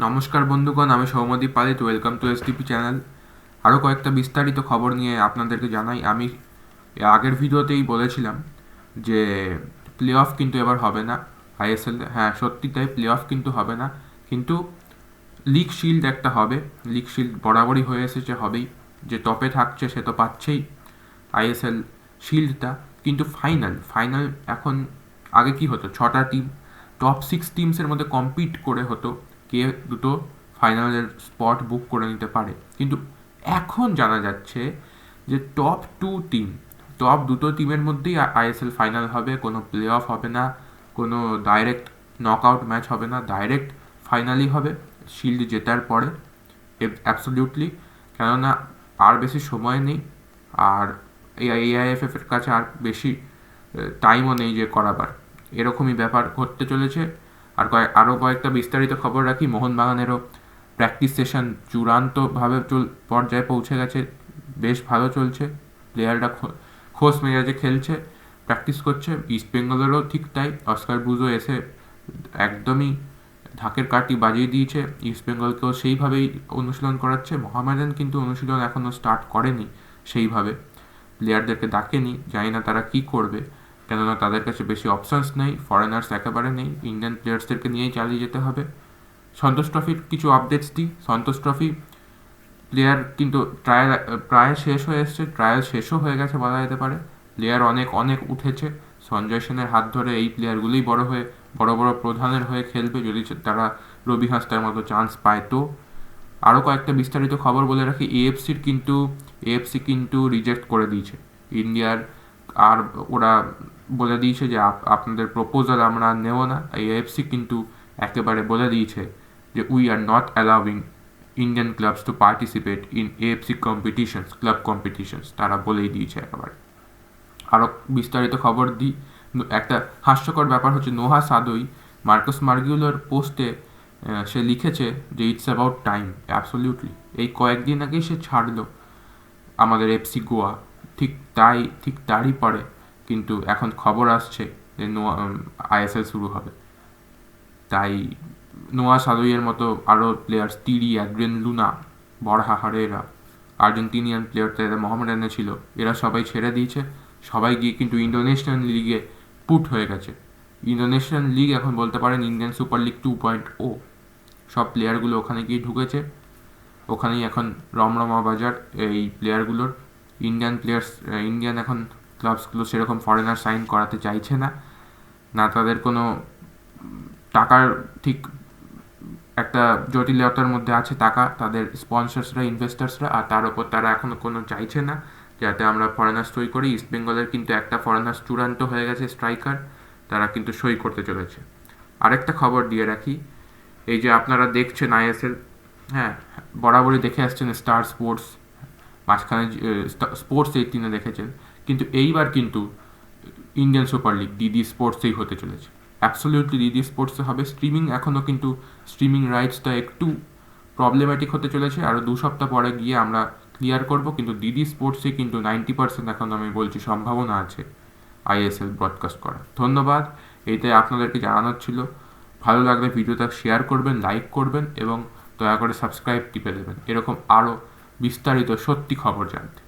নমস্কার বন্ধুগণ, আমি সৌম্যদীপ পালিত। Welcome to STP channel. আরও কয়েকটা বিস্তারিত খবর নিয়ে আপনাদেরকে জানাই। আমি আগের ভিডিওতেই বলেছিলাম যে প্লে অফ কিন্তু এবার হবে না আইএসএল। হ্যাঁ, সত্যি তাই, প্লে অফ কিন্তু হবে না, কিন্তু লিগ শিল্ড একটা হবে। লিগ শিল্ড বরাবরই হয়ে এসেছে, হবেই। যে টপে থাকছে সে তো পাচ্ছেই আইএসএল শিল্ডটা, কিন্তু ফাইনাল ফাইনাল এখন, আগে কি হতো, 6টা টিম টপ 6 টিমসের মধ্যে কম্পিট করে হতো কে দুটো ফাইনালের স্পট বুক করে নিতে পারে। কিন্তু এখন জানা যাচ্ছে যে টপ দুটো টিমের মধ্যেই আইএসএল ফাইনাল হবে। কোনো প্লে অফ হবে না, কোনো ডাইরেক্ট নকআউট ম্যাচ হবে না, ডাইরেক্ট ফাইনালই হবে শিল্ড জেতার পরে। অ্যাবসলিউটলি, কেননা আর বেশি সময় নেই, আর এআইএফএফ এর কাছে আর বেশি টাইমও নেই যে করাবার। এরকমই ব্যাপার ঘটতে চলেছে। আরও কয়েকটা বিস্তারিত খবর রাখি। মোহনবাগানেরও প্র্যাকটিস সেশন চূড়ান্তভাবে পর্যায়ে পৌঁছে গেছে, বেশ ভালো চলছে। প্লেয়াররা খোশ মেজাজে খেলছে, প্র্যাকটিস করছে। ইস্ট বেঙ্গলেরও ঠিক তাই। অস্কার ব্রুজো এসে একদমই ঢাকের কাঠি বাজিয়ে দিয়েছে, ইস্ট বেঙ্গলকেও সেইভাবেই অনুশীলন করাচ্ছে। মোহামেডান কিন্তু অনুশীলন এখনও স্টার্ট করেনি সেইভাবে, প্লেয়ারদেরকে ডাকেনি, জানি না তারা কি করবে, কেননা তাদের কাছে বেশি অপশানস নেই, ফরেনার্স একেবারে নেই, ইন্ডিয়ান প্লেয়ার্সদেরকে নিয়েই চালিয়ে যেতে হবে। সন্তোষ ট্রফির কিছু আপডেটস দিই। সন্তোষ ট্রফি প্লেয়ার কিন্তু ট্রায়াল প্রায় শেষ হয়ে এসছে, ট্রায়াল শেষও হয়ে গেছে বলা যেতে পারে। প্লেয়ার অনেক অনেক উঠেছে। সঞ্জয় সেনের হাত ধরে এই প্লেয়ারগুলোই বড় বড় প্রধানের হয়ে খেলবে, যদি তারা রবি হাঁসদার মতো চান্স পায়। তো আরও কয়েকটা বিস্তারিত খবর বলে রাখি। এএফসি কিন্তু রিজেক্ট করে দিয়েছে ইন্ডিয়ার, আর ওরা বলে দিয়েছে যে আপনাদের প্রপোজাল আমরা নেব না। এএফসি কিন্তু একেবারে বলে দিয়েছে যে we are not allowing Indian clubs to participate in AFC competitions, club competitions, তারা বলেই দিয়েছে একেবারে। আরও বিস্তারিত খবর দিই। একটা হাস্যকর ব্যাপার হচ্ছে, নোহা সাদই মার্কাস মার্গিউলোর পোস্টে সে লিখেছে যে ইটস অ্যাবাউট টাইম। অ্যাবসলিউটলি, এই কয়েকদিন আগেই সে ছাড়লো আমাদের এফসি গোয়া, ঠিক তারই পরে কিন্তু এখন খবর আসছে যে আইএসএল শুরু হবে। তাই নোয়া সাদইয়ের মতো আরও players, Tiri, Adrian Luna, Borja Herrera, Argentinian player যারা মোহামেডানে ছিল, এরা সবাই ছেড়ে দিয়েছে। সবাই গিয়ে কিন্তু ইন্দোনেশিয়ান লিগে পুট হয়ে গেছে। ইন্দোনেশিয়ান লিগ এখন বলতে পারেন ইন্ডিয়ান সুপার লিগ 2.0। সব প্লেয়ারগুলো ওখানে গিয়ে ঢুকেছে, ওখানেই এখন রমরমা বাজার এই প্লেয়ারগুলোর। ইন্ডিয়ান এখন ক্লাবসগুলো সেরকম ফরেনার সাইন করাতে চাইছে না, না তাদের কোনো টাকার ঠিক একটা জটিলতার মধ্যে আছে টাকা, তাদের স্পন্সর্সরা, ইনভেস্টার্সরা, আর তার উপর তারা এখনও কোনো চাইছে না যাতে আমরা ফরেনার সই করি। ইস্ট বেঙ্গলের কিন্তু একটা ফরেনার চূড়ান্ত হয়ে গেছে, স্ট্রাইকার, তারা কিন্তু সই করতে চলেছে। আরেকটা খবর দিয়ে রাখি, এই যে আপনারা দেখছেন আইএসএল, হ্যাঁ, বরাবরই দেখে আসছেন স্টার স্পোর্টস, মাঝখানে স্পোর্টস 18-এ দেখেছেন, কিন্তু এইবার কিন্তু ইন্ডিয়ান সুপার লিগ ডিডি স্পোর্টসেই হতে চলেছে। অ্যাবসলিউটলি ডিডি স্পোর্টসে হবে। স্ট্রিমিং এখনও কিন্তু স্ট্রিমিং রাইটসটা একটু প্রবলেম্যাটিক হতে চলেছে, আরও 2 সপ্তাহ পরে গিয়ে আমরা ক্লিয়ার করব, কিন্তু ডিডি স্পোর্টসে কিন্তু 90% এখন আমি বলছি সম্ভাবনা আছে আইএসএল ব্রডকাস্ট করা। ধন্যবাদ, এইটাই আপনাদেরকে জানানোর ছিল। ভালো লাগলে ভিডিওটা শেয়ার করবেন, লাইক করবেন এবং দয়া করে সাবস্ক্রাইব টিপে দেবেন এরকম আরও বিস্তারিত সত্যি খবর জানতে।